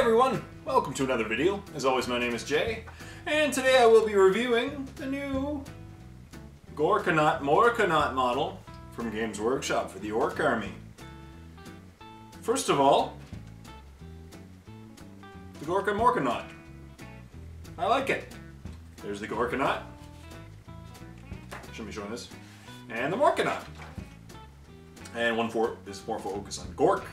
everyone, welcome to another video. As always, my name is Jay, and today I will be reviewing the new Ork Morkanaut model from Games Workshop for the Orc Army. First of all, the Ork Morkanaut. I like it. There's the Gorkanaut. Shouldn't be showing this. And the Morkanaut. And one is more focused on Gork.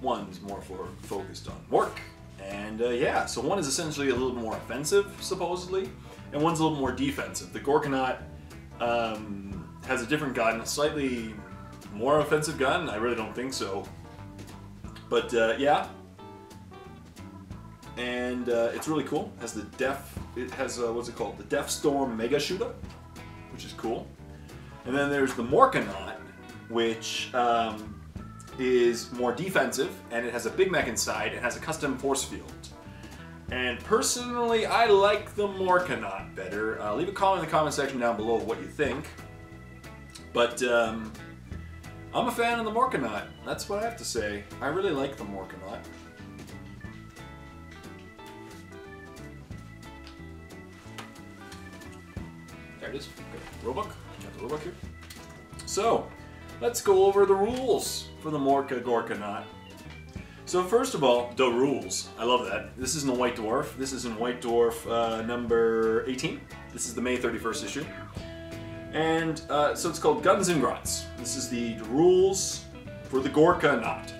One is more focused on Ork. And yeah, so one is essentially a little more offensive, supposedly, and one's a little more defensive. The Gorkanaut has a different gun, a slightly more offensive gun. I really don't think so. But yeah. And it's really cool. It has what's it called? The Death Storm Mega Shuda, which is cool. And then there's the Morkanaut, which is more defensive, and it has a big mech inside. It has a custom force field. And personally, I like the Morkanaut better. Leave a comment in the comment section down below what you think. But I'm a fan of the Morkanaut. That's what I have to say. I really like the Morkanaut. There it is. Okay. Rulebook. Got the rulebook here. So, let's go over the rules for the Gorkanaut. So first of all, the rules. I love that. This is in the White Dwarf. This is in White Dwarf number 18. This is the May 31st issue. And so it's called Guns and Grots. This is the rules for the Gorkanaut.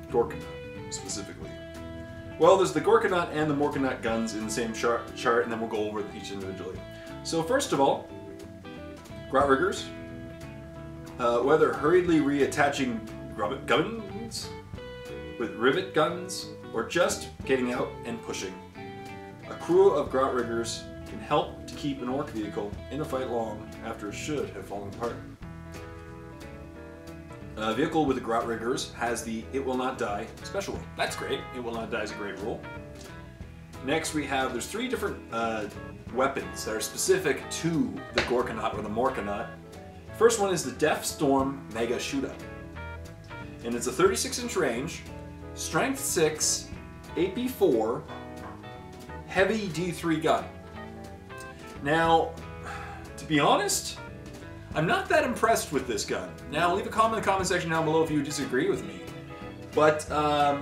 Gorkanaut, specifically. Well, there's the Gorkanaut and the Morkanaut guns in the same chart, and then we'll go over each individually. So first of all, Grot Riggers. Whether hurriedly reattaching guns with rivet guns, or just getting out and pushing, a crew of Grot Riggers can help to keep an Orc vehicle in a fight long after it should have fallen apart. A vehicle with the Grot Riggers has the It Will Not Die special rule. That's great. It Will Not Die is a great rule. Next we have, there's three different weapons that are specific to the Gorkanaut or the Morkanaut. First one is the Death Storm Mega Shuda. And it's a 36-inch range, strength 6, AP 4, heavy D3 gun. Now, to be honest, I'm not that impressed with this gun. Now, leave a comment in the comment section down below if you disagree with me. But, I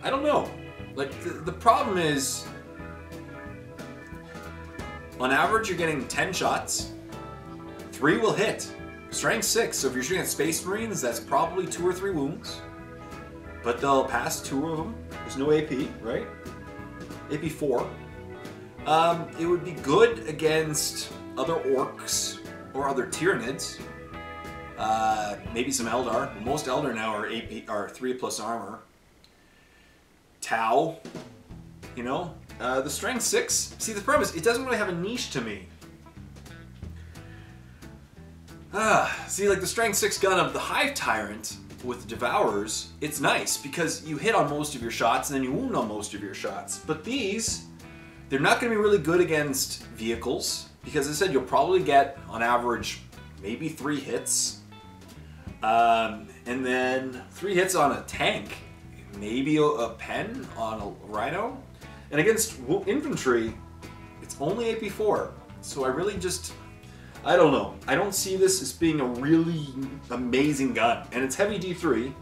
don't know. Like, the problem is, on average, you're getting 10 shots. 3 will hit. Strength 6, so if you're shooting at Space Marines, that's probably 2 or 3 wounds. But they'll pass 2 of them. There's no AP, right? AP 4. It would be good against other Orcs or other Tyranids. Maybe some Eldar. Most Eldar now are 3+ armor. Tau, you know? The Strength 6, see the problem is, it doesn't really have a niche to me. See, like the Strength 6 gun of the Hive Tyrant with Devourers, it's nice because you hit on most of your shots and then you wound on most of your shots. But these, they're not going to be really good against vehicles because, as I said, you'll probably get, on average, maybe 3 hits. And then 3 hits on a tank, maybe a pen on a Rhino. And against infantry, it's only AP 4. So I really just... I don't know. I don't see this as being a really amazing gun. And it's heavy D3.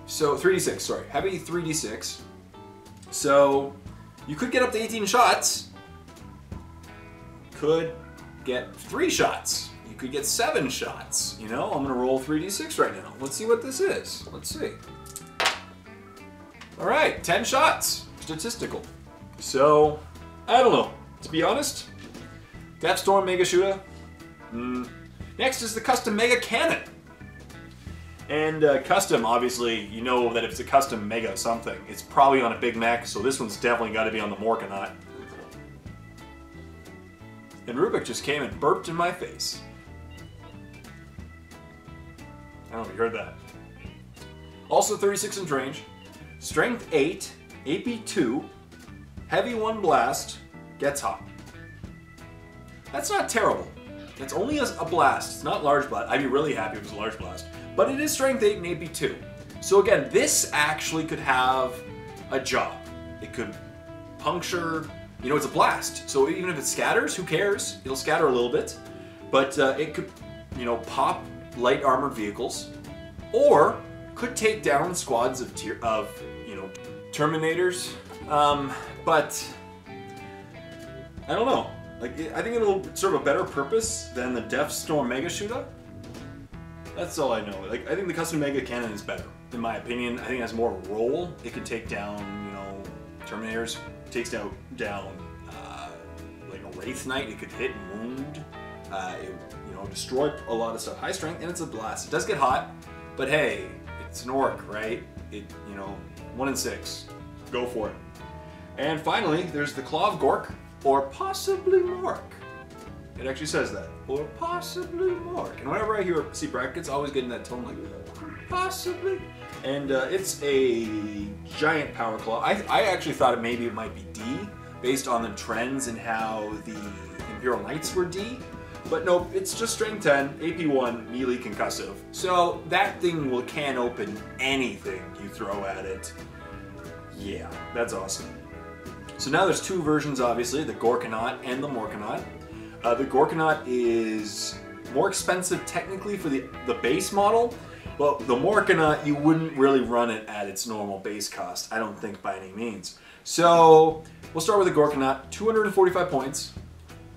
So, 3d6, sorry. Heavy 3d6. So, you could get up to 18 shots. Could get 3 shots. You could get 7 shots. You know, I'm going to roll 3d6 right now. Let's see what this is. Let's see. Alright, 10 shots. Statistical. So, I don't know. To be honest, Death Storm Mega Shuda. Next is the Custom Mega Cannon. And custom, obviously, you know that if it's a custom Mega something, it's probably on a big mech, so this one's definitely got to be on the Morkanaut. And Rubik just came and burped in my face. I don't know if you heard that. Also 36-inch range, strength 8, AP 2, heavy 1 blast, gets hot. That's not terrible. It's only a blast. It's not large blast. I'd be really happy if it was a large blast. But it is strength 8 and AP 2. So again, this actually could have a job. It could puncture. You know, it's a blast. So even if it scatters, who cares? It'll scatter a little bit. But it could, you know, pop light armored vehicles, or could take down squads of you know, Terminators. But I don't know. Like, I think it'll serve a better purpose than the Deathstorm Mega Shuda. That's all I know. Like, I think the custom Mega Cannon is better, in my opinion. I think it has more of a role. It can take down, you know, Terminators. Takes down like a Wraith Knight. It could hit and wound. It, you know, destroy a lot of stuff. High strength, and it's a blast. It does get hot, but hey, it's an orc, right? It, you know, 1 in 6. Go for it. And finally, there's the Clogged Orc, or possibly Mork. It actually says that, or possibly Mork. And whenever I see brackets, I always get in that tone like, possibly. And it's a giant power claw. I actually thought it might be D, based on the trends and how the Imperial Knights were D. But nope, it's just strength 10, AP 1, melee concussive. So that thing can open anything you throw at it. Yeah, that's awesome. So now there's 2 versions, obviously, the Gorkanaut and the Morkanaut. The Gorkanaut is more expensive technically for the base model, but the Morkanaut, you wouldn't really run it at its normal base cost, I don't think, by any means. So we'll start with the Gorkanaut, 245 points,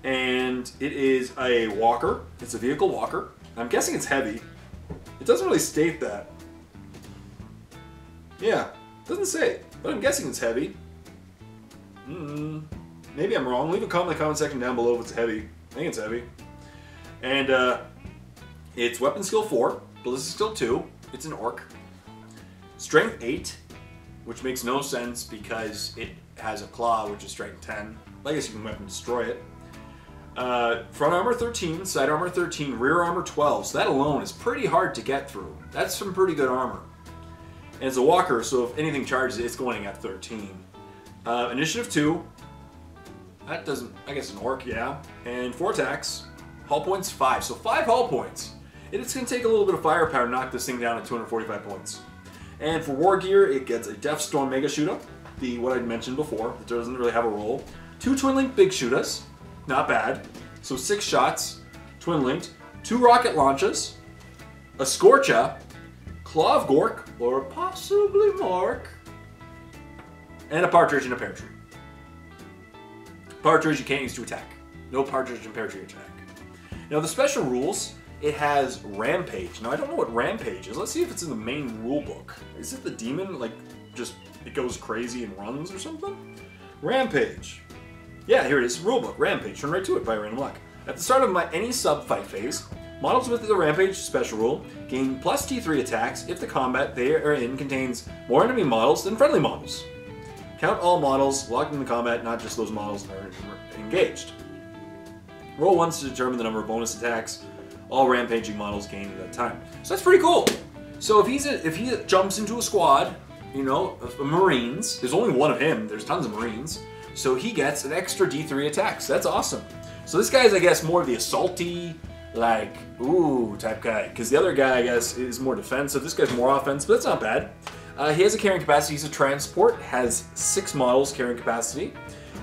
and it is a walker. It's a vehicle walker. I'm guessing it's heavy. It doesn't really state that. Yeah, it doesn't say, but I'm guessing it's heavy. Maybe I'm wrong. Leave a comment in the comment section down below if it's heavy. I think it's heavy. And it's weapon skill 4, ballistic skill 2. It's an orc. Strength 8, which makes no sense because it has a claw, which is strength 10. I guess you can weapon destroy it. Front armor 13, side armor 13, rear armor 12. So that alone is pretty hard to get through. That's some pretty good armor. And it's a walker, so if anything charges it, it's going at 13. Initiative 2. That doesn't, I guess an orc, yeah. And 4 attacks. Hull points 5, so 5 hull points. It's going to take a little bit of firepower to knock this thing down to 245 points. And for war gear, it gets a Deathstorm Mega Shuda, what I'd mentioned before. It doesn't really have a role. 2 Twin Link Big Shudas, not bad. So 6 shots, Twin Linked. 2 rocket launches, a Scorcha, Clogged Orc, or possibly Mork, and a Partridge and a Pear Tree. Partridge you can't use to attack. No Partridge and Pear Tree attack. Now the special rules, it has Rampage. Now I don't know what Rampage is. Let's see if it's in the main rulebook. Is it the demon, like, just it goes crazy and runs or something? Rampage. Yeah, here it is. Rulebook. Rampage. Turn right to it by random luck. At the start of any sub-fight phase, models with the Rampage special rule gain plus T3 attacks if the combat they are in contains more enemy models than friendly models. Count all models locked in the combat, not just those models that are engaged. Roll once to determine the number of bonus attacks all rampaging models gain at that time. So that's pretty cool. So if he jumps into a squad, you know, of Marines, there's only one of him, there's tons of Marines, so he gets an extra D3 attacks. That's awesome. So this guy is, I guess, more of the assaulty, like, ooh, type guy. Because the other guy, I guess, is more defensive. This guy's more offensive, but that's not bad. He has a carrying capacity. He's a transport, has 6 models carrying capacity,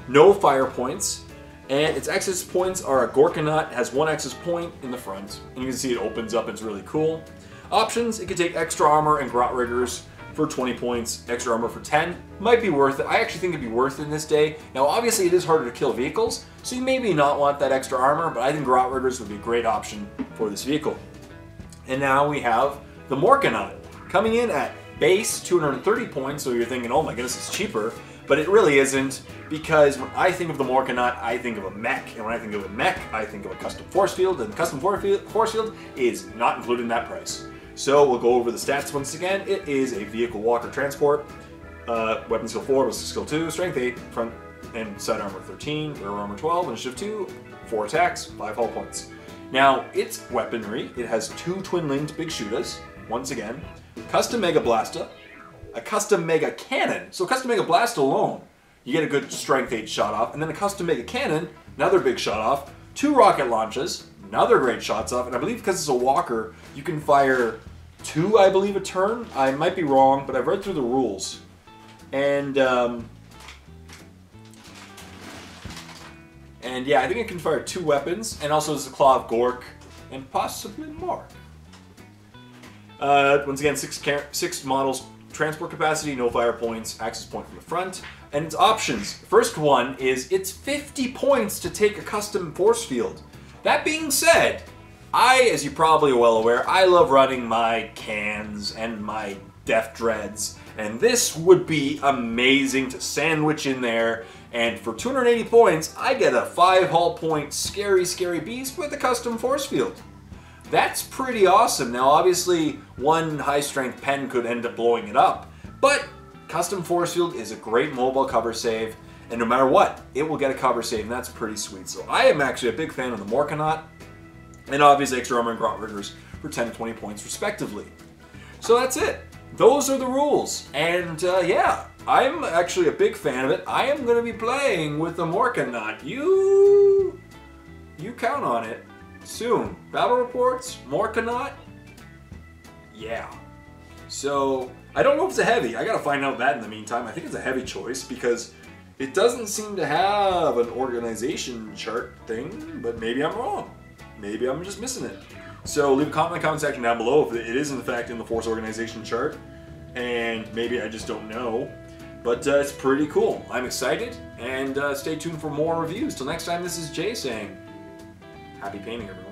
no fire points, and its access points are a Gorkanaut, has 1 access point in the front, and you can see it opens up, it's really cool. Options, it could take extra armor and grot riggers for 20 points, extra armor for 10, might be worth it. I actually think it'd be worth it in this day. Now obviously it is harder to kill vehicles, so you maybe not want that extra armor, but I think grot riggers would be a great option for this vehicle. And now we have the Morkanaut, coming in at base 230 points, so you're thinking, oh my goodness, it's cheaper, but it really isn't, because when I think of the Morkanaut, I think of a mech, and when I think of a mech, I think of a custom force field, and the custom force field is not included in that price. So we'll go over the stats once again. It is a vehicle walker transport, weapon skill 4, ballistic skill 2, strength 8, front and side armor 13, rear armor 12, initiative 2, 4 attacks, 5 hull points. Now, its weaponry, it has 2 twin-linked big Shudas, once again, custom Mega Blasta, a custom Mega Cannon. So custom Mega Blasta alone, you get a good strength 8 shot off, and then a custom Mega Cannon, another big shot off, 2 rocket launches, another great shots off, and I believe because it's a walker, you can fire 2, I believe, a turn. I might be wrong, but I've read through the rules. And And yeah, I think it can fire 2 weapons, and also there's a Clogged Orc, and possibly more. Once again, 6 models, transport capacity, no fire points, access point from the front, and its options. First one is it's 50 points to take a custom force field. That being said, as you probably are well aware, I love running my cans and my Death Dreads, and this would be amazing to sandwich in there. And for 280 points, I get a 5 hull point scary, scary beast with a custom force field. That's pretty awesome. Now, obviously, one high-strength pen could end up blowing it up, but custom force field is a great mobile cover save, and no matter what, it will get a cover save, and that's pretty sweet. So I am actually a big fan of the Morkanaut, and obviously extra armor and Grot Riggers for 10 and 20 points respectively. So that's it. Those are the rules, and yeah, I'm actually a big fan of it. I am going to be playing with the Morkanaut. You count on it. Soon. Battle reports, Morkanaut. Yeah. So, I don't know if it's a heavy. I gotta find out that in the meantime. I think it's a heavy choice because it doesn't seem to have an organization chart thing, but maybe I'm wrong. Maybe I'm just missing it. So leave a comment in the comment section down below if it is in fact in the Force organization chart, and maybe I just don't know. But it's pretty cool. I'm excited, and stay tuned for more reviews. Till next time, this is Jay saying, happy painting, everyone.